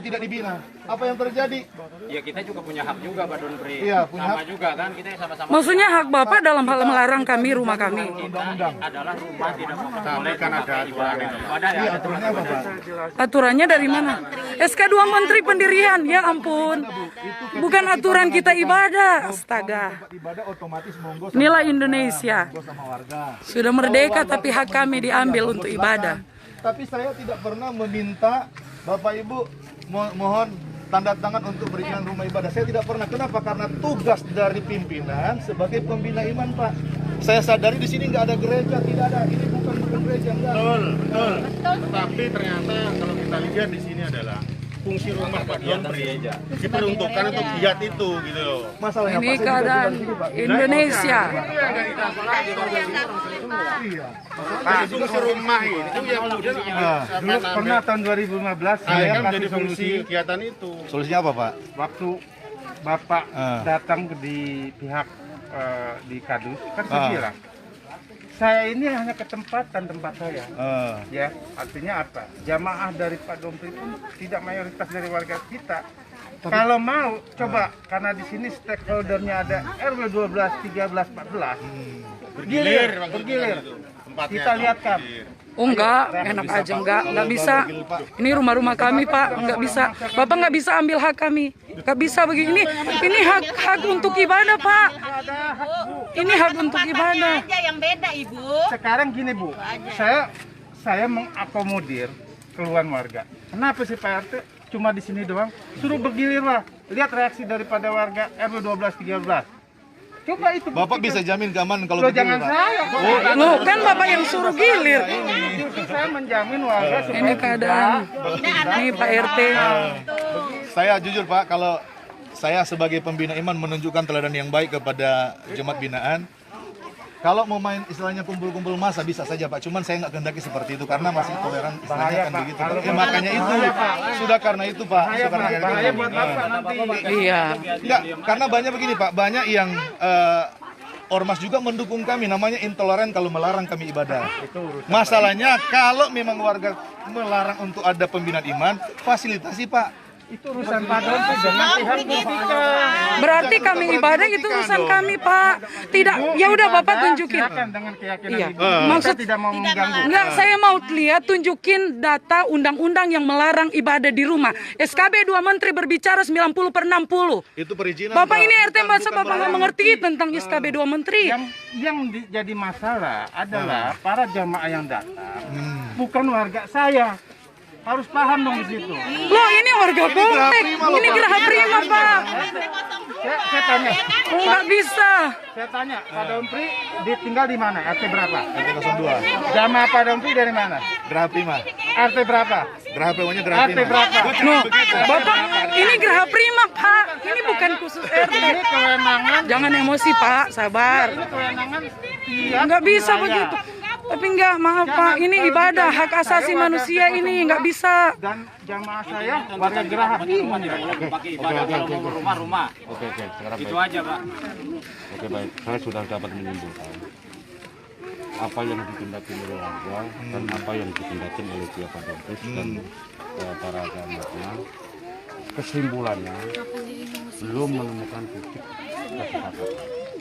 tidak dibina. Apa yang terjadi? Ya kita juga punya hak juga Pak Donpri. Iya, punya sama hak. juga kan kita sama-sama. Maksudnya hak Bapak dalam hal melarang kami rumah kami. Undang-undang. Adalah rumah tidak boleh kan ada aturan itu. Ada ya. Aturannya apa, Pak? Aturannya dari mana? SK2 Menteri Pendirian, ya ampun. Bukan aturan kita ibadah, astaga. Tempat ibadah otomatis monggo sama Inilah warga, Indonesia. monggo sama warga. Sudah merdeka tapi hak kami diambil untuk ibadah. Tapi saya tidak pernah meminta Bapak Ibu mohon tanda tangan untuk perizinan rumah ibadah. Saya tidak pernah. Kenapa? Karena tugas dari pimpinan sebagai pembina iman, Pak. Saya sadari di sini nggak ada gereja, tidak ada. Ini bukan gereja, enggak. Betul. Tetapi ternyata kalau kita lihat di sini adalah fungsi rumah Pak Donpri diperuntukkan untuk giat itu gitu loh. Masalahnya Ini Pak, saya juga keadaan tinggal di sini, Pak. Indonesia. Iya. Nah, fungsi rumah itu yang kemudian Dulu pernah tahun 2015 saya kan kasih menjadi fungsi solusi kegiatan itu. Solusinya apa, Pak? waktu Bapak datang di pihak di Kadus kan saya bilang saya ini hanya ketempatan tempat saya ya artinya apa jamaah dari Pak Donpri pun tidak mayoritas dari warga kita kalau mau coba karena di sini stakeholdernya ada RW 12, 13, 14 bergilir Tempatnya kita lihatkan Oh enggak, enak aja enggak bisa. Ini rumah-rumah kami Pak, enggak bisa. Bapak enggak bisa ambil hak kami, enggak bisa begini. Ini hak untuk ibadah Pak. Ini hak untuk ibadah. Aja yang beda Ibu. sekarang gini Bu, saya mengakomodir keluhan warga. Kenapa sih Pak RT cuma di sini doang? Suruh bergilir lah. Lihat reaksi daripada warga RW 12 13. Coba itu. Bapak bisa jamin keamanan kalau Loh, begini, jangan Pak? saya. Loh kan Bapak yang suruh gilir. Justru saya menjamin warga supaya Ini keadaan. Ini Pak RT. Saya jujur, Pak, kalau saya sebagai pembina iman menunjukkan teladan yang baik kepada jemaat binaan. Kalau mau main istilahnya kumpul-kumpul massa bisa saja Pak, cuman saya nggak kehendaki seperti itu karena masih toleran istilahnya kan begitu. Pak. Ya, makanya itu sudah karena itu Pak. bahaya buat Bapak nanti. Iya. Enggak, karena banyak begini Pak, banyak yang ormas juga mendukung kami, namanya intoleran kalau melarang kami ibadah. Masalahnya kalau memang warga melarang untuk ada pembinaan iman, fasilitasi Pak. Itu urusan Pak Donpri dengan pihak politika. Berarti kami ibadah itu urusan kami Pak. Tidak, ya udah Bapak tunjukin. Silakan dengan keyakinan Iya. Ibu. Maksud Kita tidak mau mengganggu. enggak, saya mau lihat tunjukin data undang-undang yang melarang ibadah di rumah. SKB 2 Menteri berbicara 90/60. Itu perizinan. Bapak Pak. ini RT masa Bapak nggak mengerti tentang SKB 2 Menteri? Yang jadi masalah adalah para jamaah yang datang bukan warga saya. Harus paham dong di situ. Loh ini warga Poltek, ini Geraha Prima Pak. Saya tanya, Oh, nggak bisa. saya tanya, Pak Donpri ditinggal di mana? RT berapa? RT 02. Jamaah Pak Donpri dari mana? Geraha Prima. RT berapa? Geraha Primanya Geraha RT Prima. berapa? Loh, Bapak ini Geraha Prima Pak. Ini bukan khusus RT. Ini kewenangan. Jangan emosi Pak, sabar. Ini kewenangan tiap Nggak bisa wilayah. begitu. Tapi enggak, maaf Pak, ini ibadah, hak asasi manusia ini nggak bisa. Dan jamaah saya warga Geraha Prima. Pakai ibadah kalau mau rumah-rumah. Oke, sekarang Itu baik. aja Pak. Oke, baik. Saya sudah dapat menyimpulkan apa yang ditindakkan oleh warga dan apa yang ditindakkan oleh pihak Pak Donpri dan para jamaahnya. Kesimpulannya belum menemukan titik kesepakatan.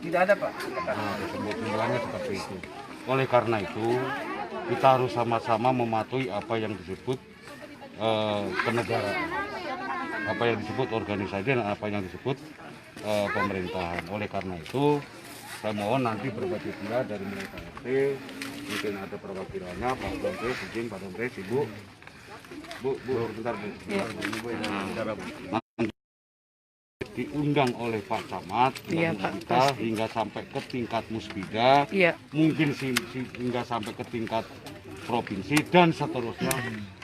Tidak ada Pak. Nah, kesimpulannya seperti itu. Oleh karena itu, kita harus sama-sama mematuhi apa yang disebut kenegaraan, apa yang disebut organisasi dan apa yang disebut pemerintahan. Oleh karena itu, saya mohon nanti berbagai pihak dari mulai Pak RT, mungkin ada perwakilannya, Pak Donpri, izin Pak Donpri, Ibu, bentar Bu, Ibu yang bicara Bu. Diundang oleh Pak Camat Iya, dan Pak, kita pasti. hingga sampai ke tingkat musbida, Iya. mungkin hingga sampai ke tingkat provinsi dan seterusnya.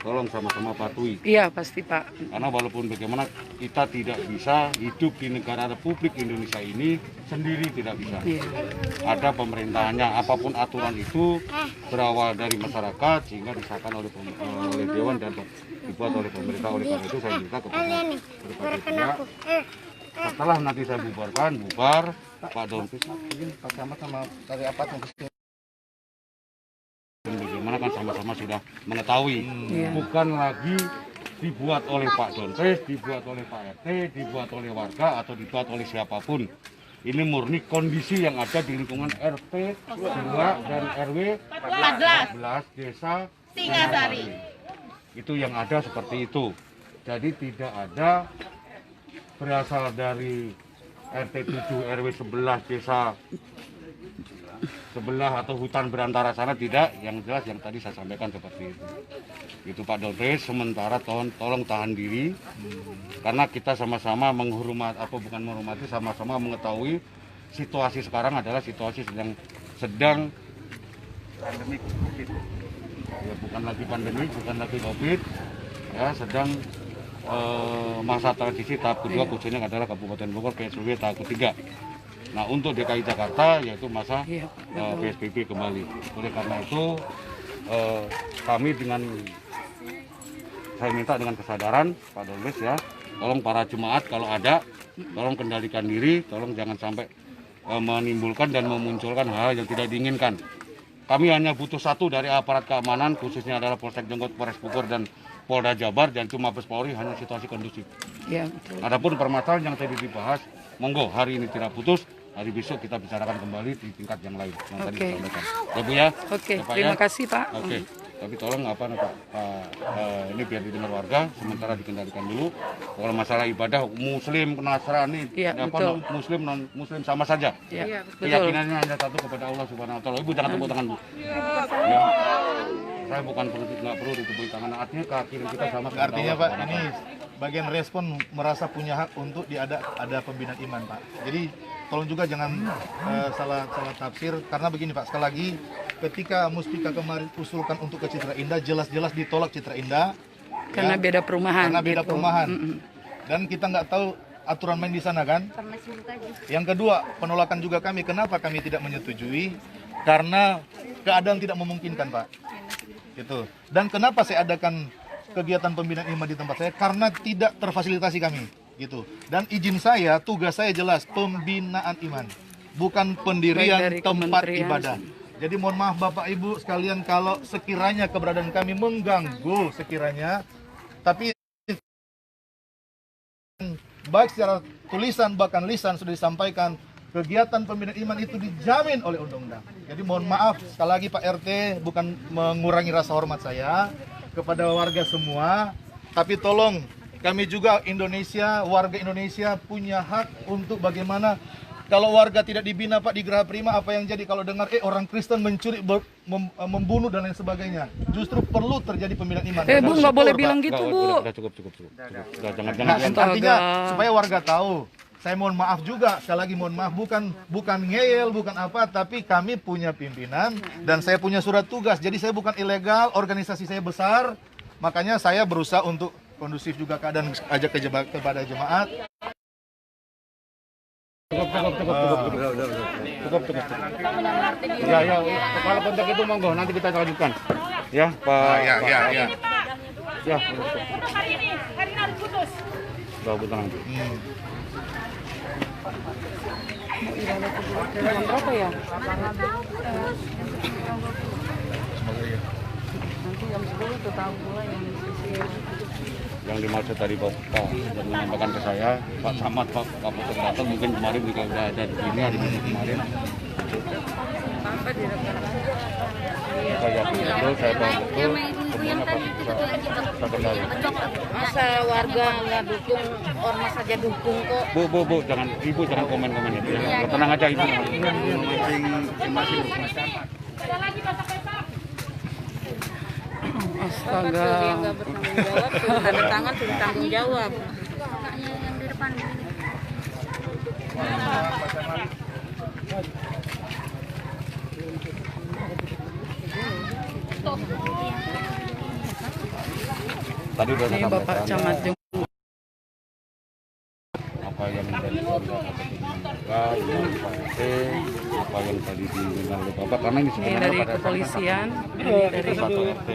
Tolong sama-sama patuhi. Iya pasti Pak. Karena walaupun bagaimana kita tidak bisa hidup di negara Republik Indonesia ini sendiri, tidak bisa. Iya. Ada pemerintahannya, apapun aturan itu berawal dari masyarakat sehingga disahkan oleh Dewan dan dibuat oleh pemerintah. Oleh karena itu saya minta kepada berbagai pihak, setelah nanti saya bubar Pak Donpri mungkin Pak Camat sama dari apa bagaimana kan sama-sama sudah mengetahui, Iya. bukan lagi dibuat oleh Pak Donpes, dibuat oleh Pak RT, dibuat oleh warga atau dibuat oleh siapapun. Ini murni kondisi yang ada di lingkungan RT 2 dan RW 14 desa Singasari. Itu yang ada seperti itu. Jadi tidak ada berasal dari RT 7 RW 11 desa sebelah atau hutan berantara sana, tidak. Yang jelas yang tadi saya sampaikan seperti itu. Itu Pak Donpes, sementara tolong tahan diri karena kita sama-sama menghormati, apa bukan menghormati, sama-sama mengetahui situasi sekarang adalah situasi sedang pandemi COVID. ya, bukan lagi pandemi, bukan lagi COVID, ya sedang masa transisi tahap kedua, khususnya adalah Kabupaten Bogor PSBB tahap ketiga. Nah, untuk DKI Jakarta yaitu masa PSBB kembali. Oleh karena itu kami saya minta dengan kesadaran Pak Donpes ya, tolong para jemaat kalau ada, tolong kendalikan diri, tolong jangan sampai menimbulkan dan memunculkan hal yang tidak diinginkan. Kami hanya butuh satu dari aparat keamanan, khususnya adalah Polsek Jenggot, Polres Bogor, dan Polda Jabar, dan cuma Mabes Polri, hanya situasi kondusif. Ya, betul. Adapun permasalahan yang tadi dibahas, monggo hari ini tidak putus, hari besok kita bicarakan kembali di tingkat yang lain yang tadi disampaikan. Ya Bu ya. Oke, ya, Pak, terima ya? kasih Pak. Oke. Tapi tolong Pak, ini biar didengar warga, sementara dikendalikan dulu. Kalau masalah ibadah Muslim, Nasrani, Muslim non Muslim sama saja. Ya, betul. Keyakinannya hanya satu kepada Allah Subhanahu Wa Taala. Ibu jangan tepuk tangan Bu. Ya. Saya bukan nggak perlu ditepuk tangan. Artinya keyakinan kita sama. Artinya Pak, ini bagian respon merasa punya hak untuk ada pembinaan iman Pak. Jadi tolong juga jangan salah tafsir, karena begini Pak, sekali lagi ketika Muspika kemarin usulkan untuk ke Citra Indah, jelas-jelas ditolak Citra Indah Karena beda perumahan. karena beda gitu. perumahan. Dan kita nggak tahu aturan main di sana kan. Yang kedua, penolakan juga kami, kenapa kami tidak menyetujui, karena keadaan tidak memungkinkan Pak. Gitu. Dan kenapa saya adakan kegiatan pembinaan iman di tempat saya, karena tidak terfasilitasi kami gitu. Dan izin saya, tugas saya jelas pembinaan iman, bukan pendirian tempat ibadah. Jadi mohon maaf Bapak Ibu sekalian kalau sekiranya keberadaan kami mengganggu sekiranya, tapi baik secara tulisan bahkan lisan sudah disampaikan, kegiatan pembinaan iman itu dijamin oleh undang-undang. Jadi mohon maaf sekali lagi Pak RT, bukan mengurangi rasa hormat saya kepada warga semua, tapi tolong kami juga Indonesia, warga Indonesia punya hak untuk bagaimana kalau warga tidak dibina Pak di Geraha Prima, apa yang jadi kalau dengar orang Kristen mencuri, membunuh dan lain sebagainya. Justru perlu terjadi pembinaan iman. Bu nggak boleh bilang gitu Nggak, Bu. udah cukup. Jangan. Artinya supaya warga tahu. Saya mohon maaf juga, sekali lagi mohon maaf, bukan ngeyel, bukan apa, tapi kami punya pimpinan dan saya punya surat tugas. Jadi saya bukan ilegal, organisasi saya besar, makanya saya berusaha untuk kondusif juga keadaan, ajak kepada jemaat. Cukup. Ya, kalau kontak itu monggo nanti kita lanjutkan. Ya, Pak. Ya. Ya. Hari ini harus putus. Bawa tenang. Jam berapa ya? Nanti jam 10 tuh tahu pula yang Yang dimaksud tadi Bapak yang menyampaikan ke saya, Pak Samad, Pak Kapolsek datang, mungkin kemarin juga udah ada di sini, hari Minggu kemarin. Saya yakin betul, saya tahu betul, semuanya pasti bisa kendali. Masa warga nggak dukung, ormas saja dukung kok. Bu, jangan, Ibu jangan komen-komen itu ya. Tenang aja Ibu. astaga. Yang nggak bertanggung jawab, sudah tanda tangan sudah tanggung jawab. Yang di depan. Tadi udah Ini Bapak Camat Jung. apa yang dari warga yang Pak RT, apa yang tadi didengar oleh Bapak, karena ini Ini sebenarnya dari pada kepolisian, ini dari satu RT.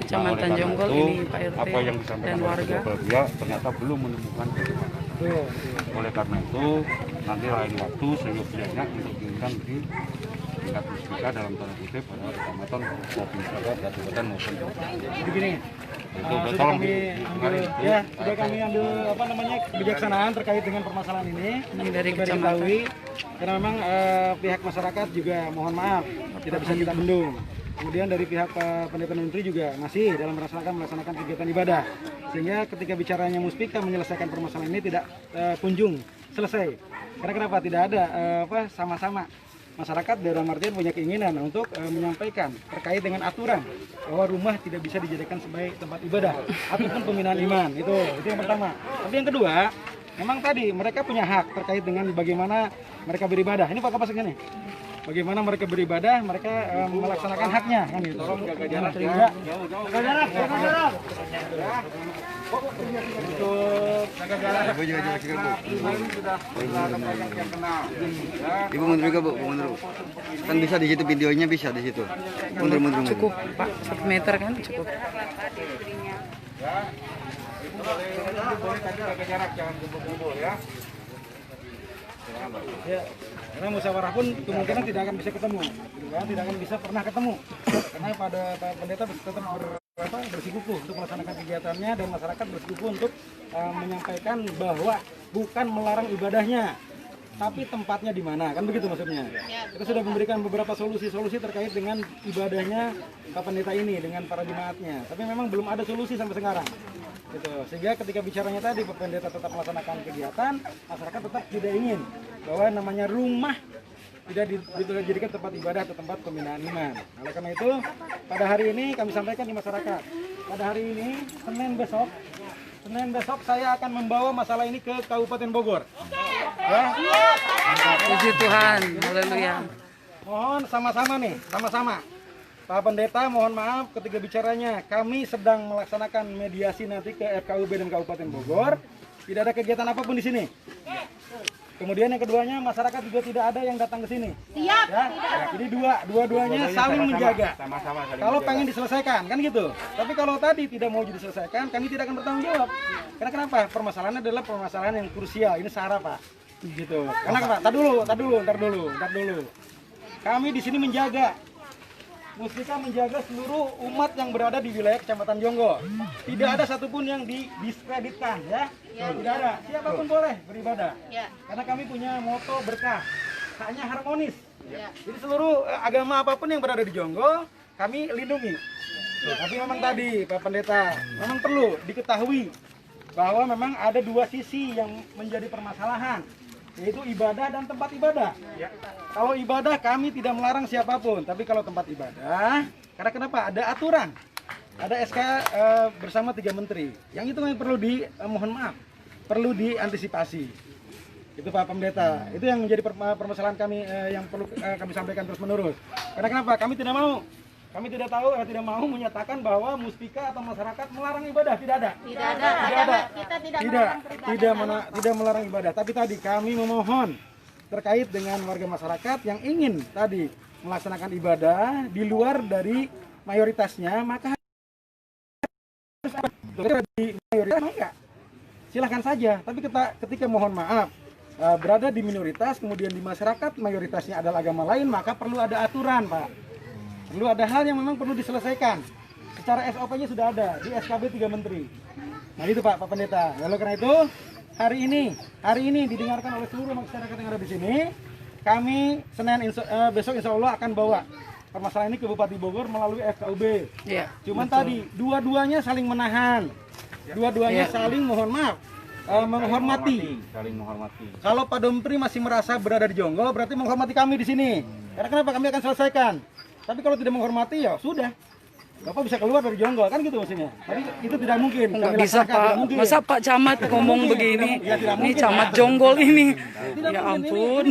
Kecamatan Nah, oleh Jonggol, karena ini itu, Pak RT apa yang dan disampaikan oleh warga. kedua belah pihak ternyata belum menemukan kebenaran. Oleh karena itu nanti lain waktu seyogyanya untuk diundang di tingkat Muspika dalam tanda kutip pada kecamatan maupun kabupaten maupun kota. Sudah kami ambil kebijaksanaan terkait dengan permasalahan ini. Ini dari Supaya kecamatan. diketahui, karena memang pihak masyarakat juga mohon maaf tidak bisa kita bendung. Kemudian dari pihak Pendeta Menteri juga masih dalam melaksanakan kegiatan ibadah. Sehingga ketika bicaranya Muspika menyelesaikan permasalahan ini tidak kunjung selesai. Karena kenapa? Tidak ada sama-sama masyarakat dalam artian punya keinginan untuk menyampaikan terkait dengan aturan bahwa rumah tidak bisa dijadikan sebagai tempat ibadah ataupun pembinaan iman. Itu yang pertama. Tapi yang kedua, memang tadi mereka punya hak terkait dengan bagaimana mereka beribadah. Ini Pak Kapolsek nih. Bagaimana mereka beribadah, mereka melaksanakan haknya kan gitu. Tolong jaga jarak ya. Jaga jarak. Untuk jaga jarak. Ibu mundur juga Bu, mundur. Kan bisa di situ videonya bisa di situ. Mundur. Cukup Pak, 1 meter kan cukup. Boleh jaga jarak, jangan kumpul-kumpul ya. Ya, karena musyawarah pun kemungkinan tidak akan bisa ketemu, tidak akan bisa pernah ketemu, karena pada pendeta tetap bersikukuh untuk melaksanakan kegiatannya dan masyarakat bersikukuh untuk menyampaikan bahwa bukan melarang ibadahnya, tapi tempatnya di mana, kan begitu maksudnya. Kita sudah memberikan beberapa solusi-solusi terkait dengan ibadahnya Pak Pendeta ini dengan para jemaatnya, tapi memang belum ada solusi sampai sekarang. Gitu. Sehingga ketika bicaranya tadi Pak Pendeta tetap melaksanakan kegiatan, masyarakat tetap tidak ingin bahwa namanya rumah tidak dijadikan tempat ibadah atau tempat pembinaan iman. Oleh karena itu, pada hari ini kami sampaikan di masyarakat. Pada hari ini, Senin besok saya akan membawa masalah ini ke Kabupaten Bogor. Ya. Puji Tuhan, haleluya. Mohon sama-sama. Pak Pendeta, mohon maaf ketika bicaranya kami sedang melaksanakan mediasi nanti ke FKUB dan Kabupaten Bogor. Tidak ada kegiatan apapun di sini. Kemudian yang keduanya, masyarakat juga tidak ada yang datang ke sini. Siap. Ya? Jadi dua-duanya saling menjaga. Kalau pengen diselesaikan, kan gitu. Tapi kalau tadi tidak mau diselesaikan, kami tidak akan bertanggung jawab. Karena kenapa? Permasalahannya adalah permasalahan yang krusial. Ini SARA, Pak. Gitu. Karena apa? Ntar dulu. Kami di sini menjaga. Muspika menjaga seluruh umat yang berada di wilayah Kecamatan Jonggo. Tidak ada satupun yang didiskreditkan, ya. Tidak ada. Siapapun boleh beribadah. Karena kami punya moto berkah, hanya harmonis. Jadi seluruh agama apapun yang berada di Jonggo, kami lindungi. Tapi memang tadi Pak Pendeta, memang perlu diketahui bahwa memang ada dua sisi yang menjadi permasalahan, yaitu ibadah dan tempat ibadah. Kalau ibadah kami tidak melarang siapapun, tapi kalau tempat ibadah, karena kenapa? Ada aturan, ada SK bersama 3 menteri. Yang itu yang perlu perlu diantisipasi. Itu Pak Pendeta. Itu yang menjadi permasalahan kami yang perlu kami sampaikan terus menerus. Karena kenapa? Kami tidak mau menyatakan bahwa Muspika atau masyarakat melarang ibadah. Tidak ada. Kita Tidak melarang ibadah. Tapi tadi kami memohon terkait dengan warga masyarakat yang ingin tadi melaksanakan ibadah di luar dari mayoritasnya, maka di mayoritas enggak. Silahkan saja. Tapi ketika mohon maaf berada di minoritas, kemudian di masyarakat mayoritasnya adalah agama lain, maka perlu ada aturan, Pak. Perlu ada hal yang memang perlu diselesaikan. Secara SOP-nya sudah ada di SKB 3 Menteri. Nah itu Pak Pendeta. Lalu karena itu hari ini didengarkan oleh seluruh masyarakat yang ada di sini. Kami besok insya Allah akan bawa permasalahan ini ke Bupati Bogor melalui FKUB. Cuman tadi dua-duanya saling menahan, dua-duanya saling mohon maaf. Menghormati. Kalau Pak Dompri masih merasa berada di Jonggo, berarti menghormati kami di sini. Karena kenapa? Kami akan selesaikan. Tapi kalau tidak menghormati, ya sudah. Bapak bisa keluar dari Jonggo, kan gitu maksudnya. Tapi itu tidak mungkin. Nggak bisa Pak. Masa Pak Camat ngomong begini? Ini Camat Jonggol ini. Ya ampun.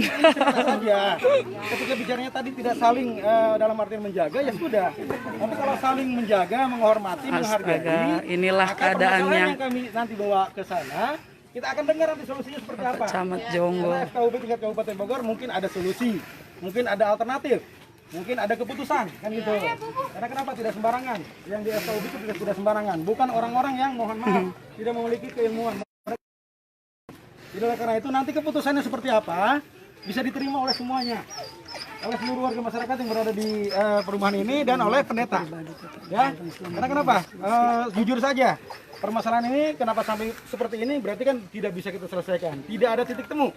Ketika bicaranya tadi tidak saling dalam artian menjaga, ya sudah. Tapi kalau saling menjaga, menghormati, menghargai, inilah keadaannya. Yang kami nanti bawa ke sana, kita akan dengar nanti solusinya seperti apa. Camat Jonggol. Karena FKUB tingkat Kabupaten Bogor mungkin ada solusi, mungkin ada alternatif. Mungkin ada keputusan, kan gitu. Karena kenapa tidak sembarangan? Yang di FKUB itu tidak sembarangan. Bukan orang-orang yang mohon maaf tidak memiliki keilmuan. Jadi karena itu nanti keputusannya seperti apa? bisa diterima oleh semuanya, oleh seluruh warga masyarakat yang berada di perumahan ini dan oleh pendeta. Ya, karena kenapa? Jujur saja, permasalahan ini kenapa sampai seperti ini berarti kan tidak bisa kita selesaikan. Tidak ada titik temu.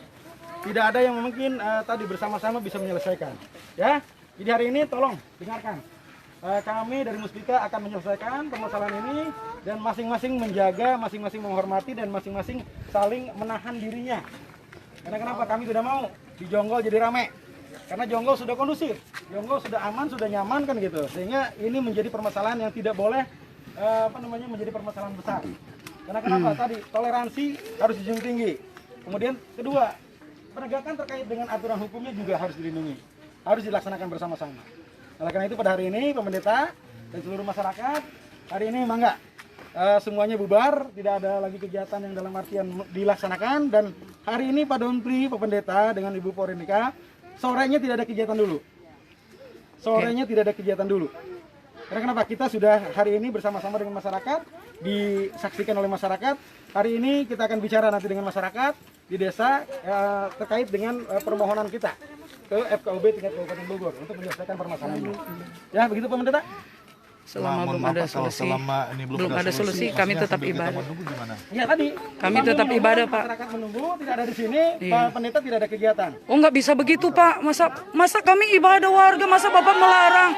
Tidak ada yang mungkin tadi bersama-sama bisa menyelesaikan. Ya, jadi hari ini tolong dengarkan. Kami dari Muspika akan menyelesaikan permasalahan ini dan masing-masing menjaga, masing-masing menghormati dan masing-masing saling menahan dirinya. Karena kenapa kami tidak mau di Jonggol jadi rame? Karena Jonggol sudah kondusif, Jonggol sudah aman, sudah nyaman kan gitu. Sehingga ini menjadi permasalahan yang tidak boleh menjadi permasalahan besar. Karena kenapa tadi toleransi harus dijunjung tinggi. Kemudian kedua, penegakan terkait dengan aturan hukumnya juga harus dilindungi, harus dilaksanakan bersama-sama. Oleh karena itu pada hari ini pendeta dan seluruh masyarakat hari ini mangga semuanya bubar, tidak ada lagi kegiatan yang dalam artian dilaksanakan dan hari ini Pak Donpri, Pak Pendeta dengan Ibu Porenika sorenya tidak ada kegiatan dulu. Sorenya tidak ada kegiatan dulu. Karena kenapa? Kita sudah hari ini bersama-sama dengan masyarakat, disaksikan oleh masyarakat. Hari ini kita akan bicara nanti dengan masyarakat di desa terkait dengan permohonan kita ke FKUB tingkat Kabupaten Bogor untuk menyelesaikan permasalahan ini. Ya, begitu Pak Pendeta? Selama belum ada solusi, belum ada solusi, kami tetap ibadah. Ya tadi, kami tetap ibadah Pak. Masyarakat menunggu, tidak ada di sini, Pak Pendeta tidak ada kegiatan. Oh nggak bisa begitu Pak, masa kami ibadah warga, masa Bapak melarang?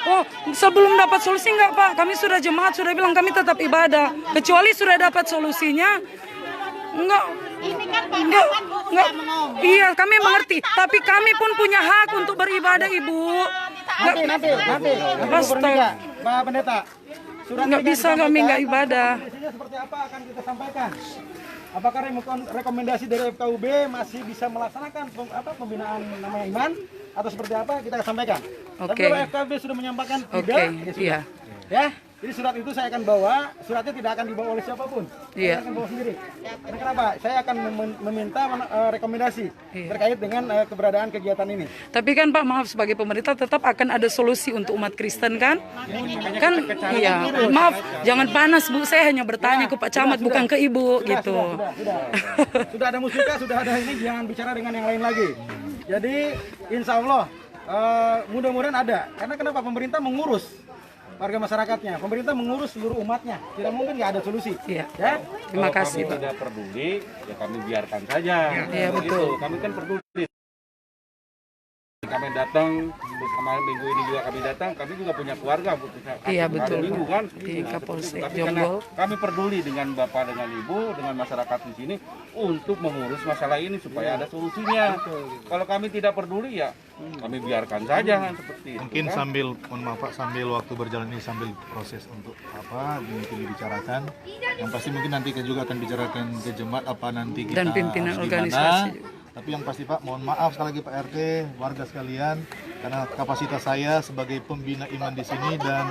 Oh sebelum dapat solusi nggak Pak, kami sudah jemaat sudah bilang kami tetap ibadah, kecuali sudah dapat solusinya, enggak. Iya kami mengerti, tapi kami pun punya hak untuk beribadah Ibu. Nanti Pak Pendeta, nggak bisa kami nggak ibadah. Seperti apa akan kita sampaikan? Apakah rekomendasi dari FKUB masih bisa melaksanakan pembinaan namanya iman atau seperti apa kita sampaikan? Tapi kalau FKUB sudah menyampaikan tidak, iya. Ya, jadi surat itu saya akan bawa, suratnya tidak akan dibawa oleh siapapun. Saya akan bawa sendiri. Karena kenapa? Saya akan meminta rekomendasi terkait dengan keberadaan kegiatan ini. Tapi kan Pak, maaf sebagai pemerintah tetap akan ada solusi untuk umat Kristen kan? Kan iya, maaf, jangan panas Bu, saya hanya bertanya ke Pak Camat bukan ke Ibu gitu. Sudah ada Muspika, sudah ada ini, jangan bicara dengan yang lain lagi. Jadi insya Allah mudah-mudahan ada. Karena kenapa? Pemerintah mengurus warga masyarakatnya, pemerintah mengurus seluruh umatnya, tidak mungkin nggak ada solusi. Iya. Ya, terima kasih Pak. Kalau tidak peduli, ya kami biarkan saja. Iya betul. Kami kan peduli. Kami datang, kemarin minggu ini juga kami datang, kami juga punya keluarga. Iya betul. Minggu kan. Di Kapolsek Tapi Jonggol. Kami peduli dengan Bapak, dengan Ibu, dengan masyarakat di sini untuk mengurus masalah ini supaya ada solusinya. Kalau kami tidak peduli ya kami biarkan saja seperti itu. Mungkin sambil, mohon maaf Pak, sambil waktu berjalan ini sambil proses untuk apa mungkin dibicarakan. Yang pasti mungkin nanti juga akan bicarakan ke jemaat apa nanti kita dan pimpinan harus organisasi. Tapi yang pasti Pak, mohon maaf sekali lagi Pak RT, warga sekalian, karena kapasitas saya sebagai pembina iman di sini dan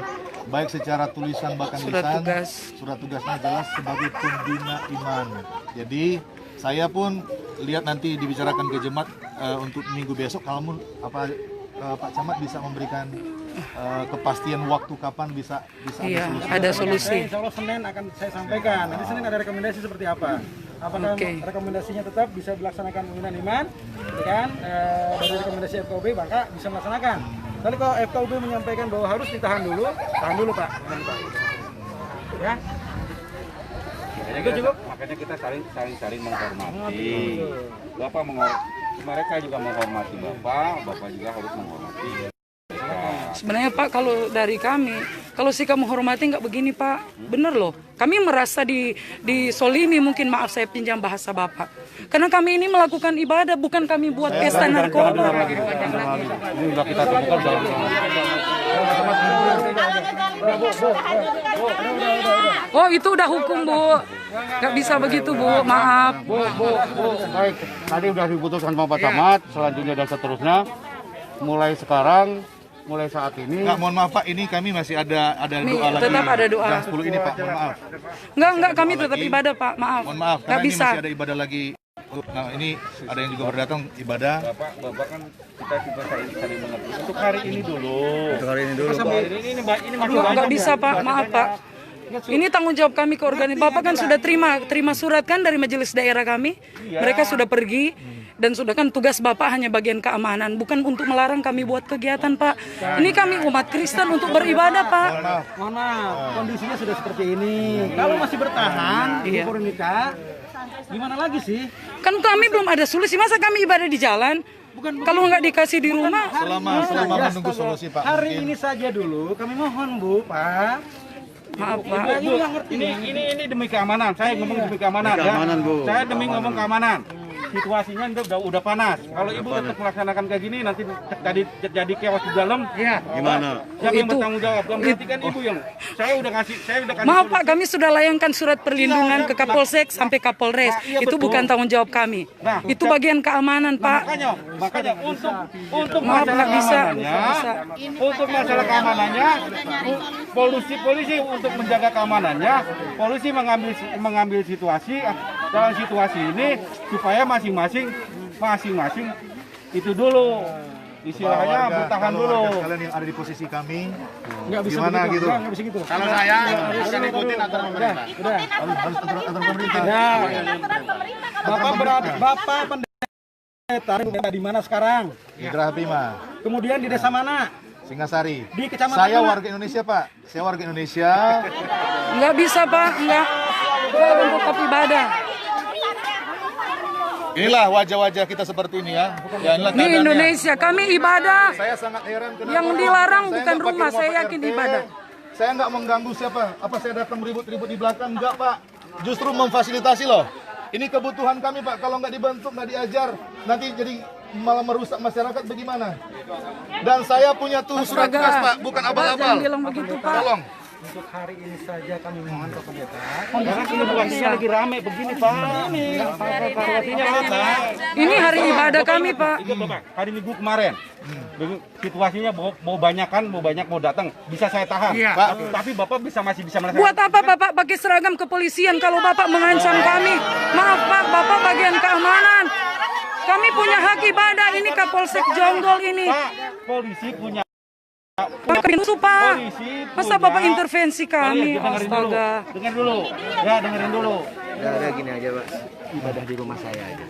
baik secara tulisan bahkan surat tugasnya jelas sebagai pembina iman. Jadi saya pun lihat nanti dibicarakan ke jemaat untuk minggu besok kalau Pak Camat bisa memberikan kepastian waktu kapan bisa ada solusi. Insya Allah Senin akan saya sampaikan. Nanti Senin ada rekomendasi seperti apa? Apakah rekomendasinya tetap bisa dilaksanakan pembinaan iman, kan? Dari rekomendasi FKUB maka bisa melaksanakan. Tapi kalau FKUB menyampaikan bahwa harus ditahan dulu, tahan dulu Pak. Ya. Cukup. Makanya kita saling menghormati. Bapak mereka juga menghormati Bapak juga harus menghormati. Sebenarnya Pak, kalau dari kami, kalau sikap menghormati nggak begini Pak, bener loh. Kami merasa disolimi, mungkin maaf saya pinjam bahasa Bapak. Karena kami ini melakukan ibadah, bukan kami buat pesta narkoba. Ini sudah kita temukan dalam Oh itu udah hukum Bu, nggak bisa begitu Bu, maaf. Bu, baik. Tadi udah diputuskan sama Pak Camat, selanjutnya dan seterusnya. Mulai sekarang, mulai saat ini. Nggak, mohon maaf Pak, ini kami masih ada doa lagi. Tetap ada doa. Jam 10 ini Pak, mohon maaf. Enggak, kami tetap ibadah Pak, maaf. Mohon maaf, karena ini masih ada ibadah lagi. Nah ini ada yang juga berdatang ibadah. Bapak kan kita juga saling mengerti. Untuk hari ini dulu. Ini masih nggak bisa Pak, maaf Pak. Ini tanggung jawab kami ke organisasi. Bapak kan sudah terima surat kan dari majelis daerah kami. Mereka sudah pergi. Dan sudah kan tugas Bapak hanya bagian keamanan, bukan untuk melarang kami buat kegiatan, Pak. Ini kami umat Kristen untuk beribadah, Pak. Mohon maaf, kondisinya sudah seperti ini. Kalau masih bertahan, Ibu Veronica, gimana lagi sih? Kan kami belum ada solusi, masa kami ibadah di jalan? Kalau nggak dikasih di rumah? Selama menunggu solusi, Pak. Hari ini saja dulu, kami mohon Bu, Pak. Maaf, Pak. Ini demi keamanan. Saya ngomong demi keamanan, Bu. Saya demi ngomong keamanan. Situasinya udah panas. Kalau Ibu tetap melaksanakan kayak gini, nanti jadi chaos di dalam. Gimana? Siapa yang bertanggung jawab? Berarti kan Ibu yang saya udah kasih. Maaf Pak, kami sudah layangkan surat perlindungan ke Kapolsek sampai Kapolres. Itu bukan tanggung jawab kami. Itu bagian keamanan, Pak. Makanya untuk Maaf, nggak bisa. Untuk masalah keamanannya, polisi untuk menjaga keamanannya, polisi mengambil situasi dalam situasi ini supaya masing-masing itu dulu istilahnya bertahan dulu. Kalian yang ada di posisi kami, Nggak bisa gimana begitu, gitu? nggak bisa gitu. Kalau saya akan ikutin aturan pemerintah. Harus aturan pemerintah. Bapak pendeta di mana sekarang? Di Geraha Bima, Kemudian di desa mana? Singasari. Di kecamatan Saya mana? warga Indonesia, Pak. Saya warga Indonesia. Nggak bisa, Pak. Nggak. Saya untuk tempat ibadah. Inilah wajah-wajah kita seperti ini ya. Ya, inilah Ini keadaannya. Indonesia, kami ibadah. Saya sangat heran kenapa Yang dilarang saya bukan nggak pakai rumah, saya Pak yakin RT. ibadah. Saya nggak mengganggu siapa. Apa saya datang ribut-ribut di belakang? Enggak, Pak. Justru memfasilitasi loh. Ini kebutuhan kami, Pak. Kalau nggak dibentuk, nggak diajar, nanti jadi malah merusak masyarakat bagaimana? Dan saya punya tuh surat tugas, Pak. Bukan abal-abal. Jangan bilang begitu, Pak. Tolong. Untuk hari ini saja kami mohon ke pendeta. Karena situasinya lagi rame begini, Pak. Situasinya apa? Ini hari ibadah kami, Pak. Ikut Bapak, hari Minggu kemarin. Situasinya mau banyak mau datang, bisa saya tahan. Tapi Bapak masih bisa melaksanakan. Buat apa Bapak pakai seragam kepolisian kalau Bapak mengancam kami? Maaf Pak, Bapak bagian keamanan. Kami punya hak ibadah, ini Kapolsek Jonggol ini. Pak, polisi punya. Pak pintu, Pak. Masa Bapak intervensi kami? Astaga. Dengar dulu. Ya, dengerin dulu. Udah gini aja, Pak. Ibadah di rumah saya aja.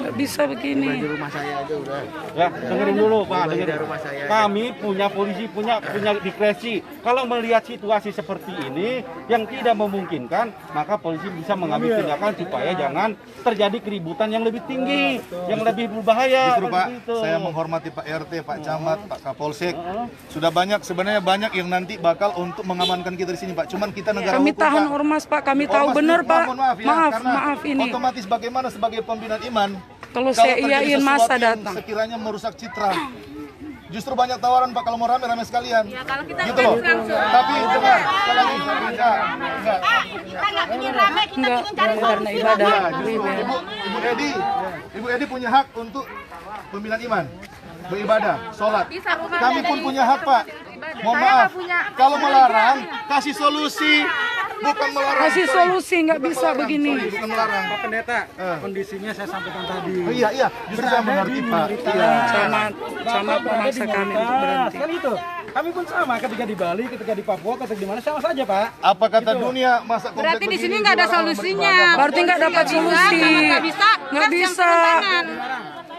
Nggak bisa begini. Di rumah saya aja udah. Ya, dengerin dulu, Pak. Dengerin. Rumah saya. Kami punya polisi punya diskresi. Kalau melihat situasi seperti ini yang tidak memungkinkan, maka polisi bisa mengambil tindakan supaya jangan terjadi keributan yang lebih tinggi, yang lebih berbahaya. Justru Pak, Begitu. saya menghormati Pak RT, Pak Camat, Pak Kapolsek. Sudah sebenarnya banyak yang nanti bakal untuk mengamankan kita di sini, Pak. Cuman kita negara Kami hukum, tahan Pak. ormas, Pak. Kami tahu Ormas benar, itu, Pak. mohon maaf ya, karena Maaf ini. otomatis bagaimana sebagai pembinaan iman Kalau saya terjadi iyain sesuatu masa yang datang. sekiranya merusak citra. Justru banyak tawaran, Pak, kalau mau rame-rame sekalian. Ya, kalau kita Gitu loh. Tapi dengar, sekali lagi, enggak. Kita nggak ingin rame, kita Enggak, ingin cari karena ibadah. Ya, justru Ibu Edi punya hak untuk pembinaan iman, beribadah, sholat. Kami pun punya hak, Pak. Mohon maaf, kalau melarang, kasih solusi, bukan melarang. Kasih solusi, nggak bisa begini. Bukan melarang. Pak Pendeta, kondisinya saya sampaikan tadi. Oh, iya, justru saya mengerti, Pak. Iya. Camat memaksa kami untuk berhenti. Kan itu. Kami pun sama ketika di Bali, ketika di Papua, ketika di mana sama saja, Pak. Apa kata dunia masa Berarti di sini nggak ada solusinya. Berarti nggak dapat solusi. Nggak bisa. Nggak bisa.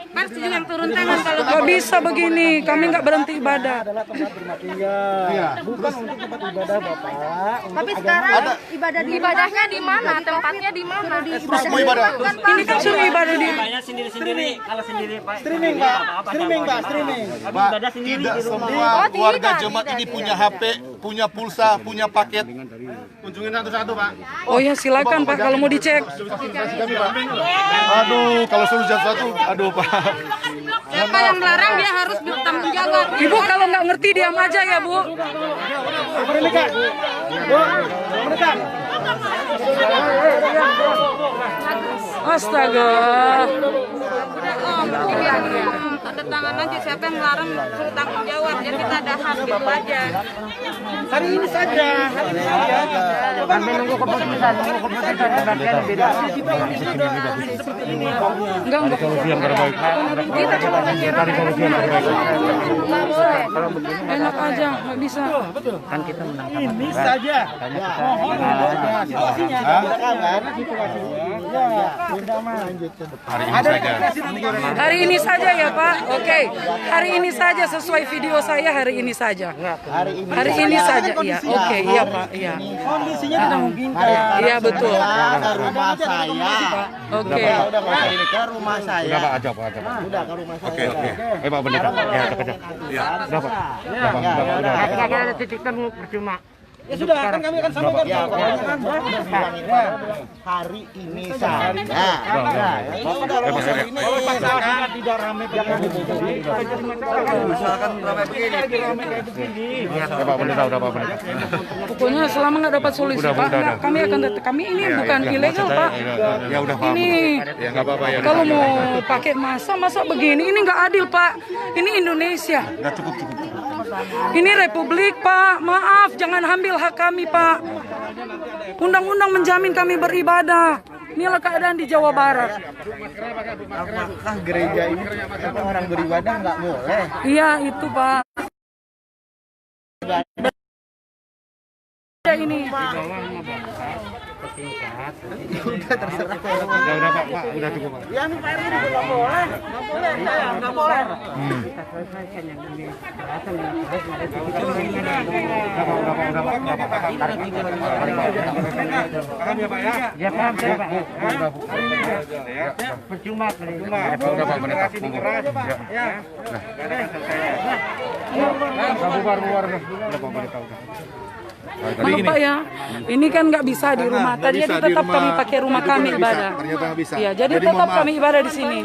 Kan setuju yang turun tangan kalau Nggak bisa begini. Kami nggak berhenti ibadah. Adalah tempat berumah tinggal. Iya. Bukan untuk tempat ibadah, Bapak. Tapi sekarang ibadahnya di mana? Tempatnya di mana? Terus mau ibadah. Ini kan suruh ibadah di Streaming, Pak. Streaming, Pak. Streaming. Pak, tidak semua warga jemaat ini punya HP, punya pulsa, punya paket. Kunjungin satu-satu, Pak. Oh ya silakan Pak kalau mau dicek. Kami, Pak. Aduh, kalau suruh satu, aduh Pak. siapa yang melarang dia harus bertanggung jawab. Ibu kalau nggak ngerti diam aja ya Bu. Veronica. Bu, Veronica. Astaga. Ada tangan aja siapa yang melarang suruh tanggung jawab. Ya kita ada hak gitu aja. Hari ini saja. Kami nunggu keputusan, beda. Enggak. Solusi yang terbaik. Kita coba Cari solusi yang terbaik. enak aja, nggak bisa. Kan kita menangkap. Ini saja. Mohon saja. Situasinya, silakan. Situasinya. Ya. Hari ini saja ya Pak. Oke. Hari ini saja sesuai video saya hari ini saja. Hari ini saja ya. Oke, iya Pak. Iya. Kondisinya tidak mungkin. Iya betul. Ke rumah saya. Oke. Udah nggak usah ini ke rumah saya. Udah Pak, aja Pak, aja Pak. Udah ke rumah saya. Oke. Pak Pendeta. Ya, aja. Ya. Udah Pak. Udah. Ada titik temu percuma. Ya sudah, kan kami akan sampaikan. Ya, hari ini saja. Kalau masyarakat tidak ramai Misalkan ramai begini. Udah Pak Pendeta, udah Pak Pendeta. Pokoknya selama nggak dapat solusi Pak, nggak, kami akan tetap. Kami ini bukan ilegal Pak. Ya udah Pak. Ini Ya nggak apa-apa ya. kalau mau pakai masa begini, ini nggak adil Pak. Ini Indonesia. Nggak cukup. Ini Republik Pak. Maaf, jangan ambil hak kami Pak. Undang-undang menjamin kami beribadah. Inilah keadaan di Jawa Barat. Apakah gereja ini orang beribadah nggak boleh? Iya itu Pak. Ini. Udah terserah. Udah Pak, udah cukup Pak. Ya, Pak RW juga nggak boleh. Nggak boleh. Ya Pak, percuma. Udah Pak Pendeta. Ya. Bubar. Udah Pak Pendeta udah. Maaf Pak ya, ini kan nggak bisa di rumah. Tadi tetap kami pakai rumah kami ibadah. Ternyata nggak bisa. Iya, jadi tetap kami ibadah di sini.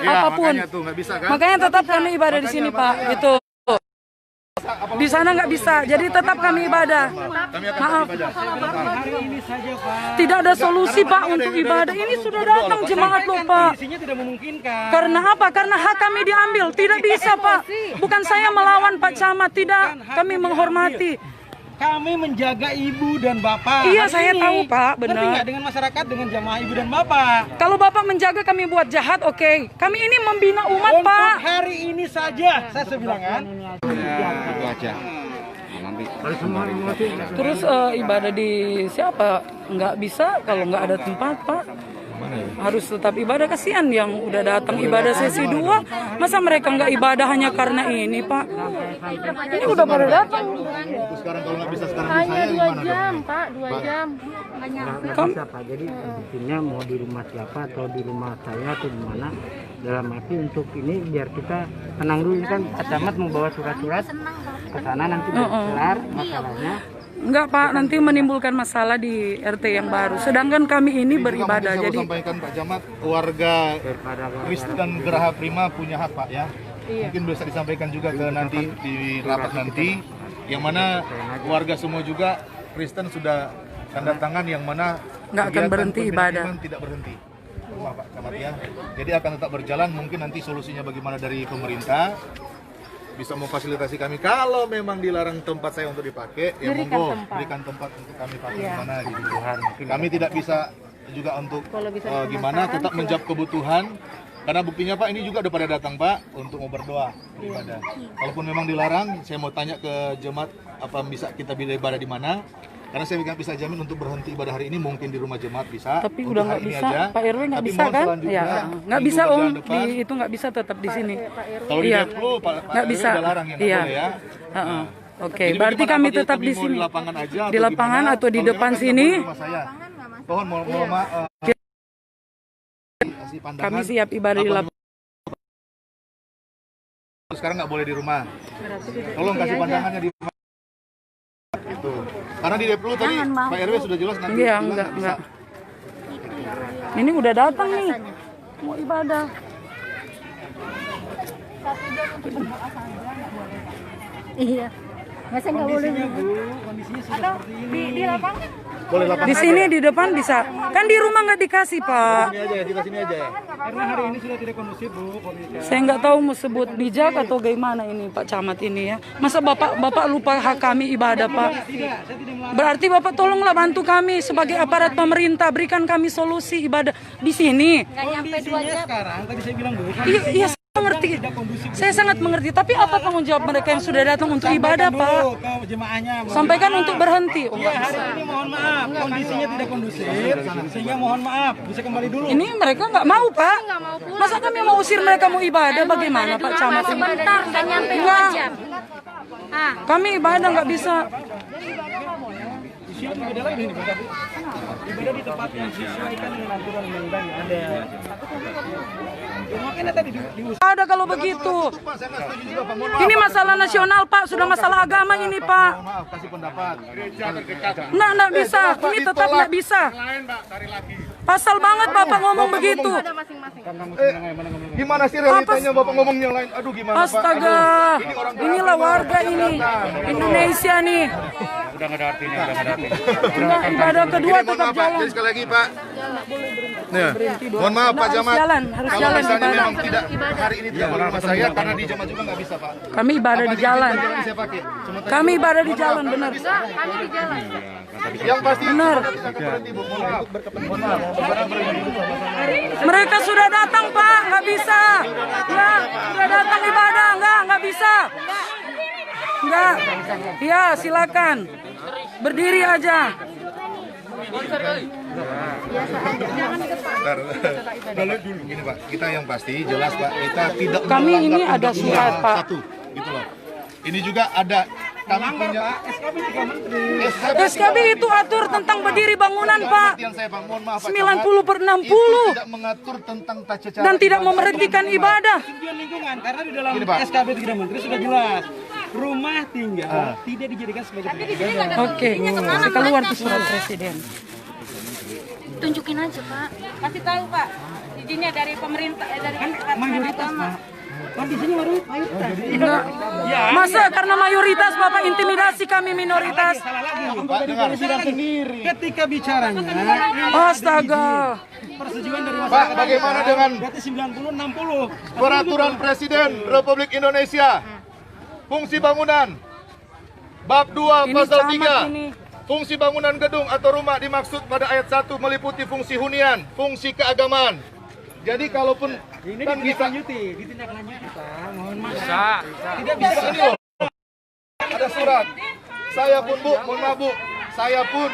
Apapun. Makanya tuh nggak bisa kan? Makanya tetap kami ibadah di sini Pak. Itu. Di sana nggak bisa, jadi tetap kami ibadah. Maaf. Tidak ada solusi Pak untuk ibadah. Ini sudah datang jemaat loh Pak. Kondisinya tidak memungkinkan. Karena apa? Karena hak kami diambil. Tidak bisa Pak. Bukan saya melawan Pak Camat. Tidak. Kami menghormati. Kami menjaga ibu dan bapak. Iya, hari saya ini. tahu, Pak, benar. Ngerti nggak dengan masyarakat, dengan jamaah ibu dan bapak. Kalau bapak menjaga kami buat jahat, oke. Kami ini membina umat, Untuk Pak. hari ini saja, saya bilang kan. Itu aja. Nanti Terus ibadah di siapa? Nggak bisa kalau nggak ada tempat, Pak. Harus tetap ibadah, kasihan yang udah datang ibadah sesi 2. Masa mereka nggak ibadah hanya karena ini, Pak? Ini udah pada datang. Sekarang kalau nggak bisa sekarang Hanya 2 jam, Pak, 2 jam. Pak, jadi intinya mau di rumah siapa atau di rumah saya atau di mana, dalam arti untuk ini biar kita tenang dulu. Ini kan Pak Camat mau bawa surat-surat ke sana nanti kelar masalahnya. Enggak Pak, nanti menimbulkan masalah di RT yang baru. Sedangkan kami ini beribadah. Saya Jadi sampaikan Pak Camat, warga Kristen Geraha Prima punya hak Pak ya. Mungkin bisa disampaikan juga ke nanti di rapat nanti, yang mana warga semua juga Kristen sudah tanda tangan yang mana nggak akan kegiatan berhenti pembinaan ibadah. iman tidak berhenti. Rumah Pak Camat ya. Jadi akan tetap berjalan. Mungkin nanti solusinya bagaimana dari pemerintah bisa memfasilitasi kami. Kalau memang dilarang tempat saya untuk dipakai, ya monggo berikan tempat untuk kami pakai di mana gitu. Kami tidak bisa juga untuk gimana tetap menjawab kebutuhan. Karena buktinya Pak, ini juga udah pada datang Pak untuk mau berdoa beribadah. Kalaupun memang dilarang, saya mau tanya ke jemaat apa bisa kita bila ibadah di mana. Karena saya nggak bisa jamin untuk berhenti ibadah hari ini, mungkin di rumah jemaat bisa. tapi untuk udah nggak hari ini bisa, aja. Pak RW nggak Tapi bisa mohon kan? selanjutnya, Ya, nggak minggu bisa bulan Om. depan, Itu nggak bisa tetap di sini. kalau di Iya. Deplu Pak Nggak RW bisa. udah larang ya, nggak Iya. boleh ya. Heeh. Oke, Jadi berarti bagaimana, kami apakah tetap kami di mau sini. di lapangan aja Di lapangan gimana? atau di Kalau depan memang kan sini. nggak boleh di rumah saya. Mohon kasih pandangan. Kami siap ibadah di Apa lapangan. sekarang nggak boleh di rumah. Tolong kasih pandangannya di rumah. Itu. Karena di Deplu tadi Pak RW sudah jelas nanti. Iya, bilang enggak, nggak enggak. bisa. Ini udah datang nih. Mau ibadah. Iya. Masa nggak boleh? Kondisinya sudah seperti ini. Di lapangan? Boleh lapangan. Di sini di depan bisa. Kan di rumah nggak dikasih, Pak. Sini aja ya, kita sini aja ya. Karena hari ini sudah tidak kondusif, Bu, kondisinya. Saya nggak tahu mau sebut bijak atau gimana ini Pak Camat ini ya. Masa Bapak lupa hak kami ibadah, Pak? Berarti Bapak tolonglah bantu kami sebagai aparat pemerintah, berikan kami solusi ibadah di sini. Nggak nyampe 2 Kondisinya jam. sekarang, tadi saya bilang, Bu, Iya, mengerti. Saya sangat mengerti. Tapi apa tanggung jawab mereka yang sudah datang untuk ibadah, Pak? Ke jemaahnya. Sampaikan untuk berhenti. Oh, Iya, hari ini mohon maaf, kondisinya tidak kondusif, sehingga mohon maaf, bisa kembali dulu. ini mereka nggak mau, Pak. Masa kami mau usir mereka mau ibadah? Bagaimana, Pak Camat? Sebentar, nggak nyampe 2 Nggak. jam. Ah, Kami ibadah nggak bisa. Di sini beda lagi nih, Pak. Ibadah di tempat yang disesuaikan dengan aturan undang-undang yang ada. Ya, makanya tadi diusir. Ada kalau begitu. Ini masalah nasional, Pak. Sudah masalah agama ini, Pak. Maaf, kasih pendapat. Nggak bisa. Ini tetap nggak bisa. Pasal banget Bapak ngomong begitu. Gimana sih realitanya Bapak ngomong yang lain? Aduh gimana Pak? Astaga. Inilah warga ini. Indonesia nih. Udah nggak ada artinya, udah nggak ada artinya. Nggak, ibadah kedua Ini mohon tetap maaf Pak, jalan. jadi sekali lagi Pak. Ya. Mohon maaf Pak Harus Camat. jalan, harus Kalau jalan misalnya ibadah. memang tidak hari ini tidak boleh rumah saya karena di Jamat juga nggak bisa Pak. Kami ibadah di jalan. Saya pakai. Kami ibadah di jalan, benar. kami di jalan. Yang pasti Benar. berhenti Bu. Mohon maaf. Mohon maaf. Mereka sudah datang, Pak. Nggak bisa. Nggak, sudah datang ibadah. Nggak bisa. Nggak. Ya, silakan. Berdiri aja. Dulu gini Pak, kita yang pasti jelas Pak, kita tidak Kami melanggar ini ada undang-undang. surat, Pak. Satu, gitu loh. Ini juga ada kami punya SKB 3 Menteri. SKB itu atur tentang berdiri bangunan, Pak. Yang saya Pak, mohon maaf Pak 90/60. Itu tidak mengatur tentang tata cara Dan tidak ibadah. memberhentikan ibadah. Tujuan lingkungan karena di dalam Gini, Pak. SKB 3 Menteri sudah jelas. Rumah tinggal tidak dijadikan sebagai tempat ibadah. Oke, saya keluar tuh surat presiden. Tunjukin aja, Pak. Kasih tahu Pak, izinnya dari pemerintah, dari Mayoritas, Pak. Kondisinya mayoritas. Enggak. Masa karena mayoritas Bapak intimidasi kami minoritas? Salah lagi. Pak, dengar. Ketika bicaranya Astaga. persetujuan dari Pak, masyarakat. bagaimana dengan Berarti 90-60. peraturan Presiden Republik Indonesia fungsi bangunan bab 2 Ini pasal camat 3 ini. fungsi bangunan gedung atau rumah dimaksud pada ayat 1 meliputi fungsi hunian, fungsi keagamaan. Jadi kalaupun Ini kan bisa ditindaklanjuti, Pak. Mohon maaf. tidak bisa ini loh. Ada surat. Saya pun Bu, mohon maaf Bu. Saya pun.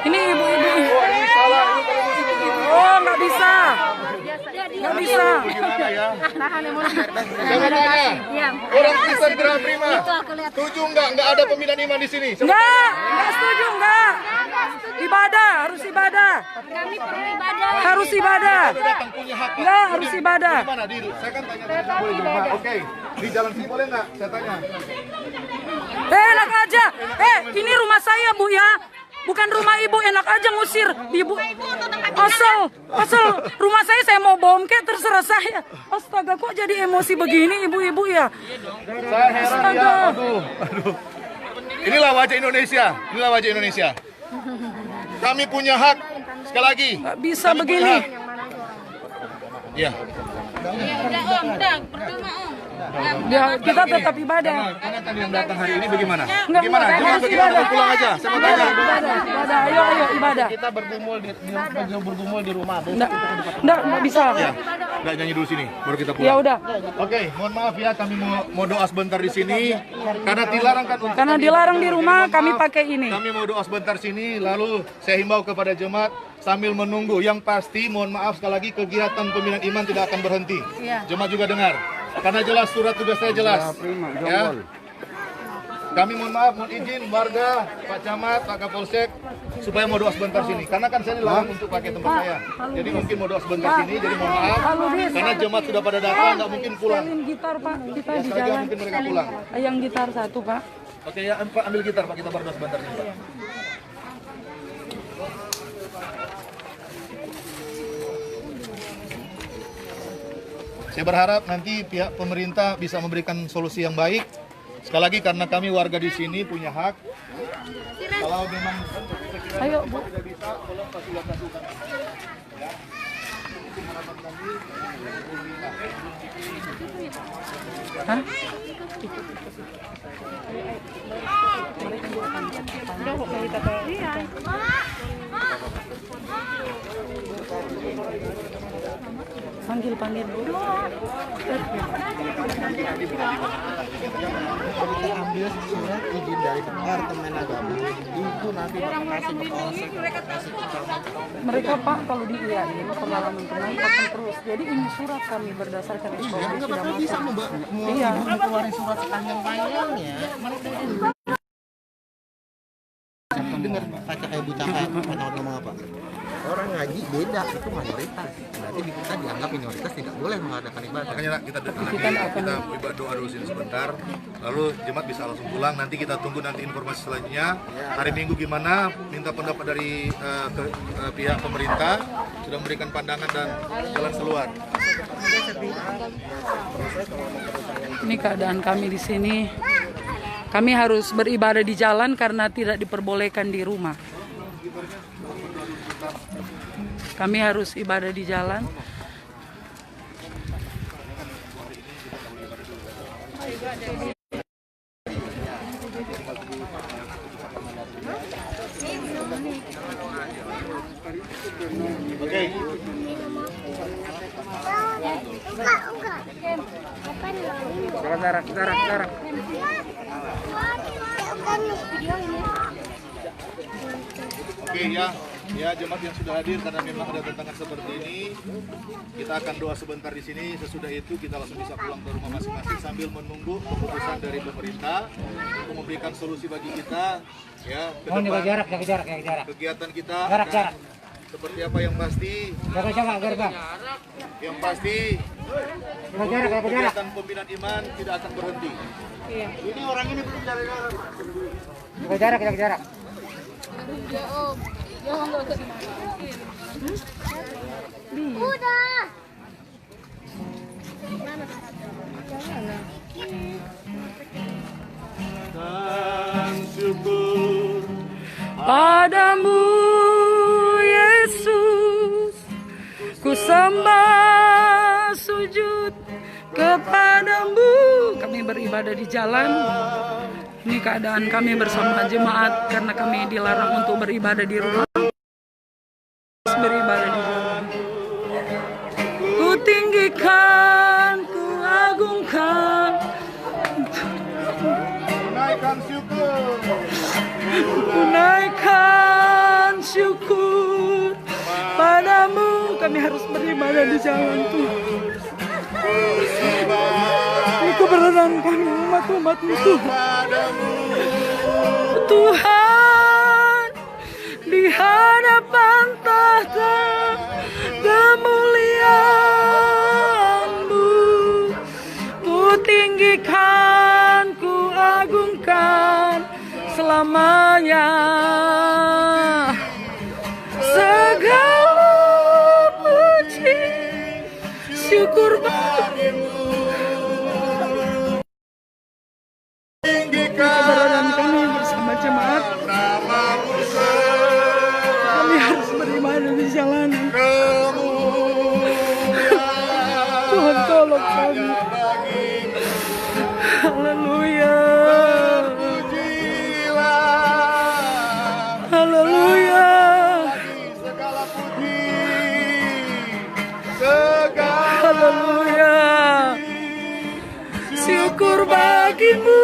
Ini ibu-ibu. Oh, ini salah. Ini kalau di sini. Oh, nggak bisa. Nggak bisa. Gimana ya? Tahan emosi. Saya mau tanya. Orang Kristen Gerah Prima. Setuju nggak ada pembinaan iman di sini? Nggak setuju, nggak. Ibadah, harus ibadah. Kami perlu ibadah. Harus ibadah. Datang punya hak. Pak. Nggak, harus ibadah. Gimana? Saya kan tanya boleh di rumah. Oke. Di jalan sini boleh nggak? Saya tanya. Enak aja. Ini rumah saya, Bu ya. Bukan rumah ibu, enak aja ngusir ibu. Asal rumah saya mau bom kayak terserah saya. Astaga, kok jadi emosi begini ibu-ibu ya? Saya heran ya. Aduh. Inilah wajah Indonesia. Inilah wajah Indonesia. Kami punya hak. Sekali lagi. Nggak bisa Kami punya begini. hak. Iya. udah Om, udah percuma Om. Ya, kita tetap ibadah. Karena tadi yang datang hari ini bagaimana? Nggak, Gimana? nggak, Gimana? harus Bagaimana? ibadah. Pulang aja. Saya mau tanya. Ibadah, ayo ibadah. Kita bergumul di rumah. Nggak bisa. Ya. Nggak nyanyi dulu sini, baru kita pulang. Ya udah. Oke, mohon maaf ya, kami mau doa sebentar di sini karena dilarang kan. untuk Karena kami dilarang ibadah. di Jadi rumah, mohon kami maaf, pakai ini. Kami mau doa sebentar sini, lalu saya himbau kepada jemaat sambil menunggu. Yang pasti, mohon maaf sekali lagi, kegiatan pembinaan iman tidak akan berhenti. Jemaat juga dengar, karena jelas surat tugas saya jelas. Ya. Kami mohon maaf, mohon izin warga, Pak Camat, Pak Kapolsek, supaya mau doa sebentar sini. Karena kan saya dilarang untuk pakai tempat saya. Jadi mungkin mau doa sebentar sini, jadi mohon maaf. Karena jemaat sudah pada datang, nggak mungkin pulang. Setelin gitar Pak, kita di Saja jalan. mungkin mereka pulang. Yang gitar satu Pak. Oke ya, Pak ambil gitar Pak, kita berdoa sebentar sini Pak. Saya berharap nanti pihak pemerintah bisa memberikan solusi yang baik. Sekali lagi karena kami warga di sini punya hak. Kalau memang Ayo Bu. tidak bisa, tolong fasilitasi. Hah? Panggil. Kita ambil surat izin dari Departemen Agama itu nanti bakal kasih ke Polsek. Mereka Pak kalau diiyain pengalaman akan terus. Jadi ini surat kami berdasarkan informasi Nggak bakal bisa Iya. keluarin surat sepanjang-panjangnya. Dengar baca kayak bucaka ngomong apa? Orang ngaji beda, itu mayoritas. Berarti kita dianggap minoritas tidak boleh mengadakan ibadah. Makanya kita doa dulu sini sebentar, lalu jemaat bisa langsung pulang. Nanti kita tunggu nanti informasi selanjutnya. Hari Minggu gimana? Minta pendapat dari pihak pemerintah, sudah memberikan pandangan dan jalan keluar. Ini keadaan kami di sini. Kami harus beribadah di jalan karena tidak diperbolehkan di rumah. Kami harus ibadah di jalan. Oke. Jarak. Oke ya jemaat yang sudah hadir, karena memang ada tantangan seperti ini, kita akan doa sebentar di sini. Sesudah itu kita langsung bisa pulang ke rumah masing-masing sambil menunggu keputusan dari pemerintah untuk memberikan solusi bagi kita ya ke depan. Jarak. Kegiatan kita Jarak. seperti apa yang pasti. Jarak. Yang pasti kegiatan pembinaan iman tidak akan berhenti. Ini orang ini belum jarak. Jarak. Udah. Dan syukur Padamu Yesus, ku sembah sujud kepadamu. Kami beribadah di jalan. Ini keadaan kami bersama jemaat karena kami dilarang untuk beribadah di rumah. Beribadah di jalan. Ku tinggikan, ku agungkan. naikkan syukur. Ku naikkan syukur padamu. Kami harus beribadah di jalan Tuhan. Ini keberadaan kami umat-umat-Mu Tuhan. Tuhan, di hadapan tahta kemuliaan-Mu, ku tinggikan, ku agungkan selamanya. Segala puji, syukur bagimu. Keberadaan kami bersama jemaat, kami harus beribadah di jalanan. Tuhan tolong kami. Haleluya. Haleluya. Haleluya. Syukur bagimu.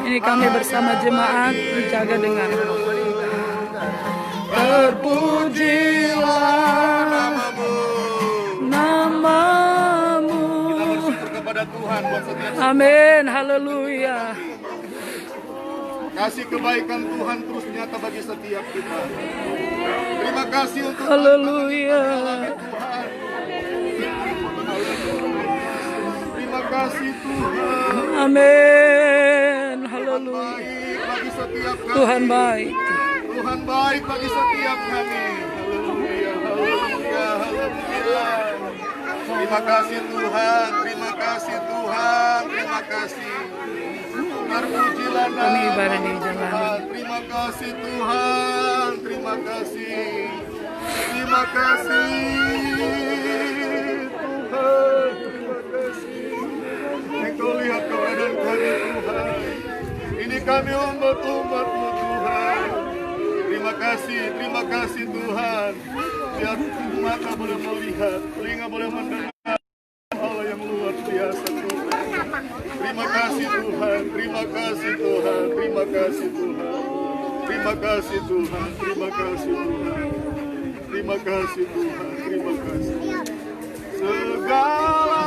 Ini kami bersama jemaat dijaga dengan terpujilah namamu. Kita bersyukur kepada Tuhan buat setiap. Amin, haleluya. Kasih kebaikan Tuhan terus nyata bagi setiap kita. Terima kasih untuk Haleluya. Tuhan. Terima kasih Tuhan. Amin, haleluya. Bagi setiap kami. Tuhan baik. Tuhan baik bagi setiap kami. Haleluya, haleluya, haleluya. Terima kasih Tuhan, terima kasih Tuhan, terima kasih. Terpujilah Kami nama ibadah di jalan. Tuhan. Terima kasih Tuhan, terima kasih. Terima kasih Tuhan, terima kasih. kami umat-umat-Mu Tuhan. Terima kasih Tuhan. Biar mata boleh melihat, telinga boleh mendengar hal yang luar biasa Tuhan. Terima kasih Tuhan, terima kasih Tuhan, terima kasih Tuhan. Terima kasih Tuhan, terima kasih Tuhan. Terima kasih Tuhan, terima kasih. Segala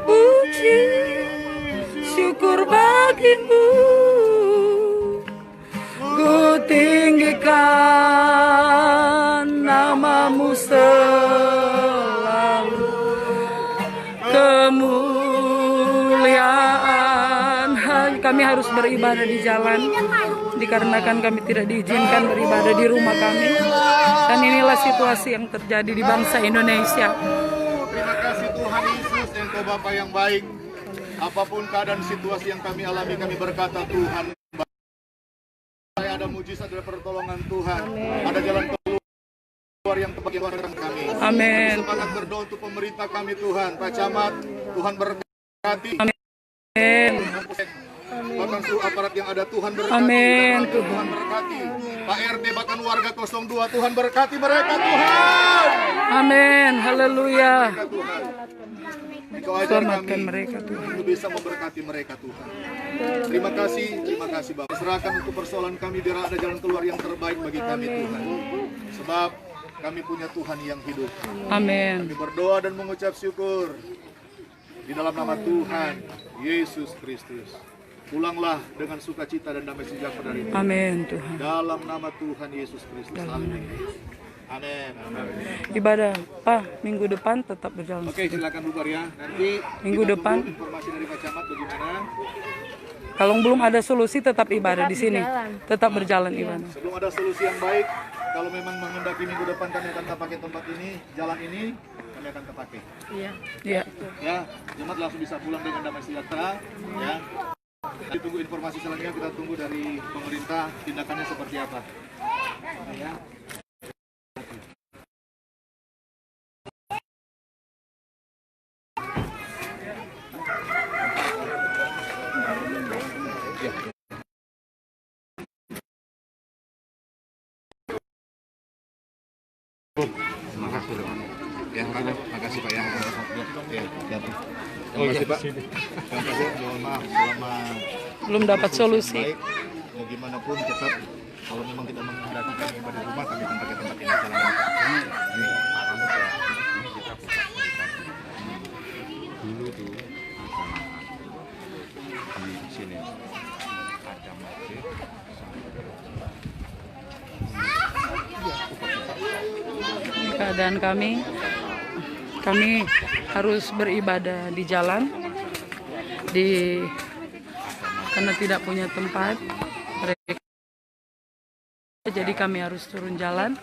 Puji, syukur bagimu, ku tinggikan namamu selalu, kemuliaan. Kami harus beribadah di jalan, dikarenakan kami tidak diizinkan beribadah di rumah kami. Dan inilah situasi yang terjadi di bangsa Indonesia. Terima kasih Tuhan Yesus, Engkau Bapa yang baik. Apapun keadaan situasi yang kami alami, kami berkata Tuhan, ada mujizat dari pertolongan Tuhan. Ada jalan keluar yang tepat yang akan kami. Amin. Semangat berdoa untuk pemerintah kami Tuhan, Pak Camat, Tuhan berkati. Amin. Bahkan seluruh aparat yang ada Tuhan berkati. Amin. Tuhan berkati. Pak RT bahkan warga 02 Tuhan berkati mereka Tuhan. Amin. Haleluya. Engkau ajar Selamatkan kami mereka Tuhan. untuk bisa memberkati mereka Tuhan. Terima kasih Bapak. Serahkan untuk persoalan kami biar ada jalan keluar yang terbaik bagi kami Tuhan. Sebab kami punya Tuhan yang hidup. Amin. Kami berdoa dan mengucap syukur di dalam nama Tuhan Yesus Kristus. Pulanglah dengan sukacita dan damai sejahtera dari Tuhan. Amin Tuhan. Dalam nama Tuhan Yesus Kristus. Amin. Amin. Ibadah Pak minggu depan tetap berjalan. Oke, silakan bubar ya. Nanti Minggu kita depan. tunggu informasi dari Pak Camat bagaimana. Kalau belum ada solusi tetap ibadah di sini. Tetap berjalan ibadah. Sebelum ada solusi yang baik, kalau memang menghendaki minggu depan kami akan pakai tempat ini, jalan ini kami akan pakai. Iya. Ya, jemaat langsung bisa pulang dengan damai sejahtera. Ya. Nanti tunggu informasi selanjutnya, kita tunggu dari pemerintah tindakannya seperti apa. Ya. Terima kasih. Ya, makasih Pak ya. Ya, terima kasih Pak. Terima kasih. Mohon maaf selama Belum dapat solusi. baik. Mau gimana pun tetap kalau memang tidak menghendaki kami ibadah di rumah, kami akan pakai tempat ini jalan. Dulu tuh di sini ada masjid. Keadaan kami harus beribadah di jalan karena tidak punya tempat mereka, jadi kami harus turun jalan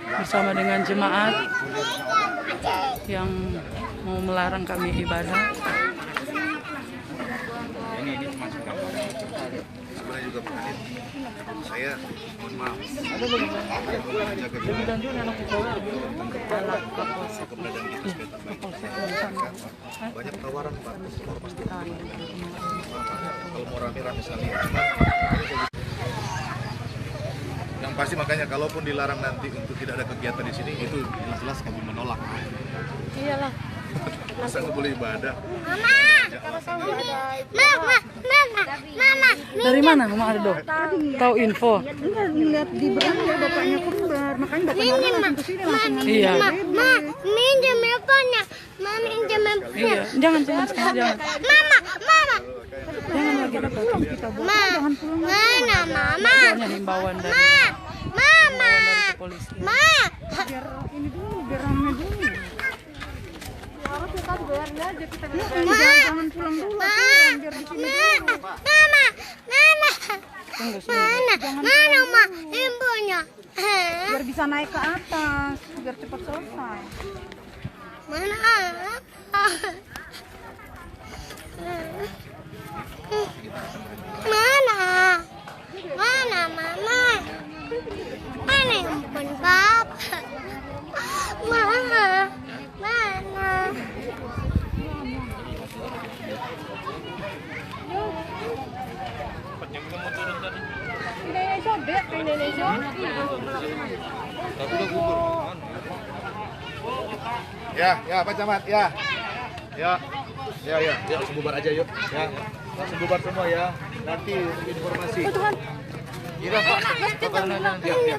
bersama dengan jemaat yang mau melarang kami ibadah. Ini cuma sebenarnya juga saya mohon maaf keberadaan kita banyak tawaran Pak kalau mau rame-rame sekali yang pasti, makanya kalaupun dilarang nanti untuk tidak ada kegiatan di sini, itu jelas-jelas kami menolak. Iyalah. Masa nggak boleh ibadah? Mama. Dari mana Mama Ardo? Tahu info? Enggak, ngeliat di beranda bapaknya kembar, makanya bapaknya langsung ke sini langsung ngambil. Iya. Minjem handphonenya. Minjem handphonenya. Iya. Jangan jangan. Mama. Jangan lagi dapat. Mana Mama? Hanya himbauan dari Mama. polisi. Biar ini dulu, biar rame dulu. Jangan pulang dulu, biar di sini dulu. Mana Ma handphonenya? Biar bisa naik ke atas, biar cepat selesai. Mana? Mana Mama? Mana handphone Papa? Mana? Ya Pak Camat, ya, langsung bubar aja yuk, ya, langsung bubar semua ya, nanti untuk informasi. Iya Pak, ya.